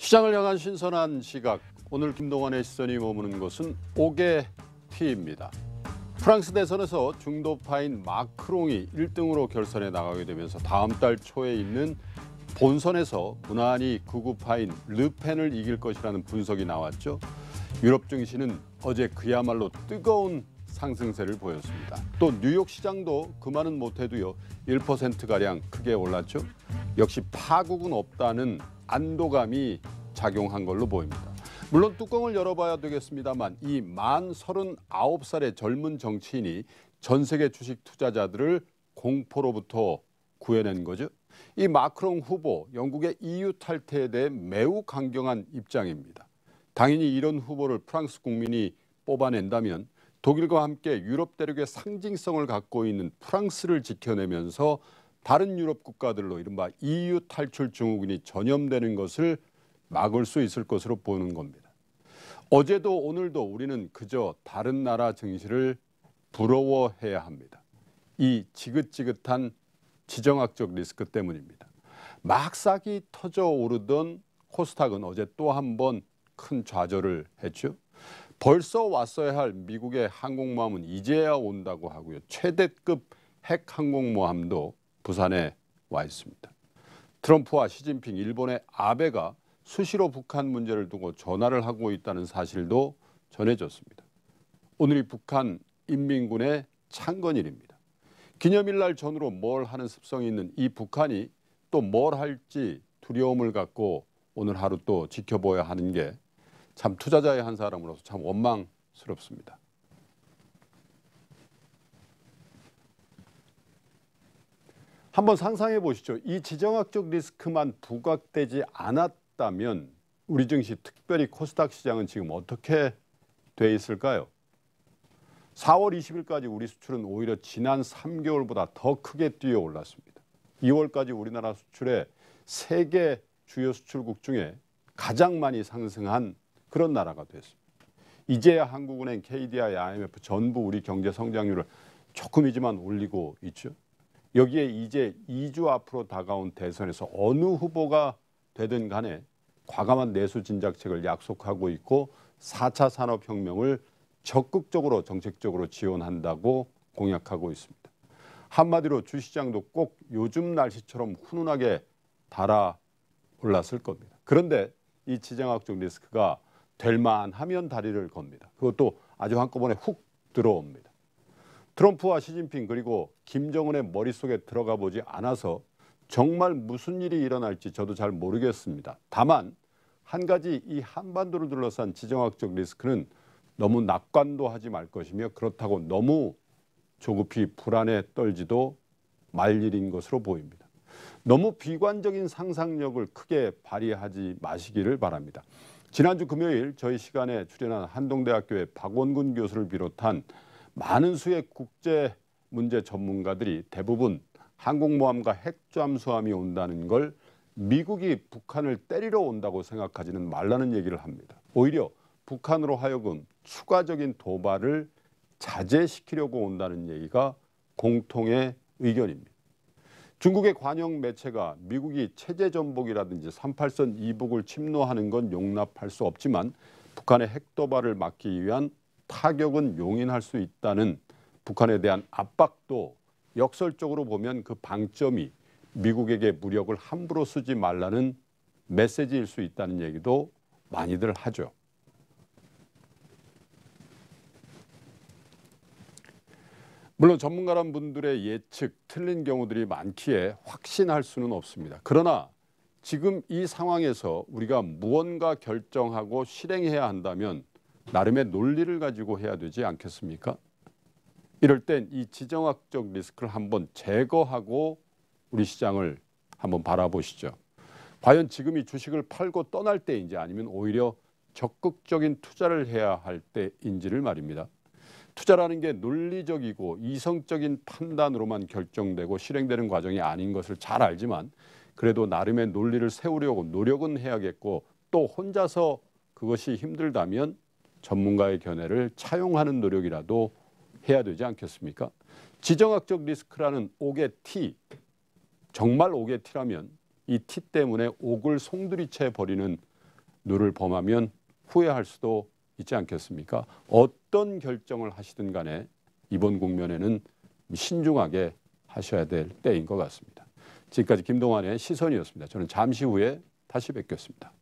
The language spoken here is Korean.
시장을 향한 신선한 시각. 오늘 김동완의 시선이 머무는 곳은 오게티입니다. 프랑스 대선에서 중도파인 마크롱이 1등으로 결선에 나가게 되면서 다음 달 초에 있는 본선에서 무난히 극우파인 르펜을 이길 것이라는 분석이 나왔죠. 유럽 증시는 어제 그야말로 뜨거운 상승세를 보였습니다. 또 뉴욕 시장도 그만은 못해도요 1%가량 크게 올랐죠. 역시 파국은 없다는 안도감이 작용한 걸로 보입니다. 물론 뚜껑을 열어봐야 되겠습니다만 이 만 39살의 젊은 정치인이 전 세계 주식 투자자들을 공포로부터 구해낸 거죠. 이 마크롱 후보, 영국의 EU 탈퇴에 대해 매우 강경한 입장입니다. 당연히 이런 후보를 프랑스 국민이 뽑아낸다면 독일과 함께 유럽 대륙의 상징성을 갖고 있는 프랑스를 지켜내면서 다른 유럽 국가들로 이른바 EU 탈출 증후군이 전염되는 것을 막을 수 있을 것으로 보는 겁니다. 어제도 오늘도 우리는 그저 다른 나라 증시를 부러워해야 합니다. 이 지긋지긋한 지정학적 리스크 때문입니다. 막 싹이 터져 오르던 코스닥은 어제 또 한 번 큰 좌절을 했죠. 벌써 왔어야 할 미국의 항공모함은 이제야 온다고 하고요. 최대급 핵 항공모함도 부산에 와 있습니다. 트럼프와 시진핑, 일본의 아베가 수시로 북한 문제를 두고 전화를 하고 있다는 사실도 전해졌습니다. 오늘이 북한 인민군의 창건일입니다. 기념일날 전후로 뭘 하는 습성이 있는 이 북한이 또 뭘 할지 두려움을 갖고 오늘 하루 또 지켜봐야 하는 게 참 투자자의 한 사람으로서 참 원망스럽습니다. 한번 상상해 보시죠. 이 지정학적 리스크만 부각되지 않았다면 우리 증시, 특별히 코스닥 시장은 지금 어떻게 돼 있을까요? 4월 20일까지 우리 수출은 오히려 지난 3개월보다 더 크게 뛰어 올랐습니다. 2월까지 우리나라 수출의 세계 주요 수출국 중에 가장 많이 상승한 그런 나라가 됐습니다. 이제야 한국은행, KDI, IMF 전부 우리 경제 성장률을 조금이지만 올리고 있죠. 여기에 이제 2주 앞으로 다가온 대선에서 어느 후보가 되든 간에 과감한 내수 진작책을 약속하고 있고 4차 산업혁명을 적극적으로 정책적으로 지원한다고 공약하고 있습니다. 한마디로 주시장도 꼭 요즘 날씨처럼 훈훈하게 달아올랐을 겁니다. 그런데 이 지정학적 리스크가 될 만하면 다리를 겁니다. 그것도 아주 한꺼번에 훅 들어옵니다. 트럼프와 시진핑 그리고 김정은의 머릿속에 들어가 보지 않아서 정말 무슨 일이 일어날지 저도 잘 모르겠습니다. 다만 한 가지 이 한반도를 둘러싼 지정학적 리스크는 너무 낙관도 하지 말 것이며 그렇다고 너무 조급히 불안에 떨지도 말 일인 것으로 보입니다. 너무 비관적인 상상력을 크게 발휘하지 마시기를 바랍니다. 지난주 금요일 저희 시간에 출연한 한동대학교의 박원근 교수를 비롯한 많은 수의 국제 문제 전문가들이 대부분 항공모함과 핵잠수함이 온다는 걸 미국이 북한을 때리러 온다고 생각하지는 말라는 얘기를 합니다. 오히려 북한으로 하여금 추가적인 도발을 자제시키려고 온다는 얘기가 공통의 의견입니다. 중국의 관영 매체가 미국이 체제 전복이라든지 38선 이북을 침노하는 건 용납할 수 없지만 북한의 핵 도발을 막기 위한 타격은 용인할 수 있다는 북한에 대한 압박도 역설적으로 보면 그 방점이 미국에게 무력을 함부로 쓰지 말라는 메시지일 수 있다는 얘기도 많이들 하죠. 물론 전문가란 분들의 예측 틀린 경우들이 많기에 확신할 수는 없습니다. 그러나 지금 이 상황에서 우리가 무언가 결정하고 실행해야 한다면 나름의 논리를 가지고 해야 되지 않겠습니까? 이럴 땐 이 지정학적 리스크를 한번 제거하고 우리 시장을 한번 바라보시죠. 과연 지금이 주식을 팔고 떠날 때인지 아니면 오히려 적극적인 투자를 해야 할 때인지를 말입니다. 투자라는 게 논리적이고 이성적인 판단으로만 결정되고 실행되는 과정이 아닌 것을 잘 알지만 그래도 나름의 논리를 세우려고 노력은 해야겠고 또 혼자서 그것이 힘들다면 전문가의 견해를 차용하는 노력이라도 해야 되지 않겠습니까? 지정학적 리스크라는 옥의 T, 정말 옥의 T라면 이 T 때문에 옥을 송두리째 버리는 누를 범하면 후회할 수도 있지 않겠습니까? 어떤 결정을 하시든 간에 이번 국면에는 신중하게 하셔야 될 때인 것 같습니다. 지금까지 김동완의 시선이었습니다. 저는 잠시 후에 다시 뵙겠습니다.